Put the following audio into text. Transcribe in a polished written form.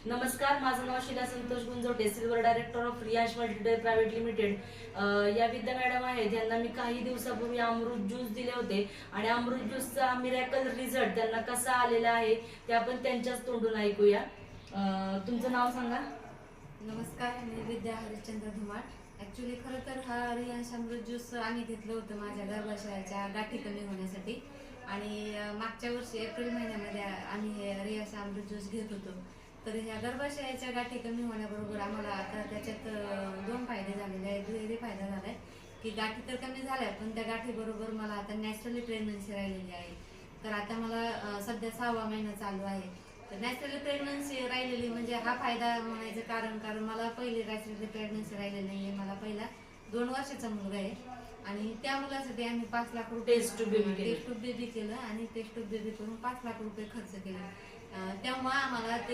नमस्कार, माझं नाव Sheela Santosh Gunjawate, silver director of रियाश मल्टीडे प्रायव्हेट लिमिटेड. या विद्या मॅडम आहेत. यांना मी काही दिवसापूर्वी अमृत ज्यूस दिले होते आणि अमृत ज्यूसचा मिरॅकल रिझल्ट त्यांना कसा आलेला आहे ते आपण त्यांच्याच तोंडून ऐकूया. तुमचं नाव सांगा. नमस्कार, मी विद्या हरिश्चंद्र धुमाळ. ॲक्च्युली खरं तर हा रियाश अमृत ज्यूस आम्ही घेतलं होतं माझ्या गर्भाशयाच्या गाठी कमी होण्यासाठी. आणि मागच्या वर्षी एप्रिल महिन्यामध्ये आम्ही हे रियाश अमृत ज्यूस घेत होतो. तर ह्या गर्भाशयाच्या गाठी कमी होण्याबरोबर आम्हाला आता त्याच्यात दोन फायदे झालेले आहेत. दुहेरी फायदा झाला आहे की गाठी तर कमी झाल्या, पण त्या गाठीबरोबर मला आता नॅचरली प्रेग्नन्सी राहिलेली आहे. तर आता मला सध्या 6वा महिना चालू आहे. तर नॅचरली प्रेग्नन्सी राहिलेली म्हणजे हा फायदा म्हणायचं कारण मला पहिली नॅचरली प्रेग्नन्सी राहिलेली नाही आहे. मला पहिला 2 वर्षाचा मुलगा आहे आणि त्या मुलासाठी आम्ही 5 लाख रुपये टेस्ट टू बेबी केलं आणि टेस्ट टू बेबी करून 5 लाख रुपये खर्च केले. तेव्हा आम्हाला ते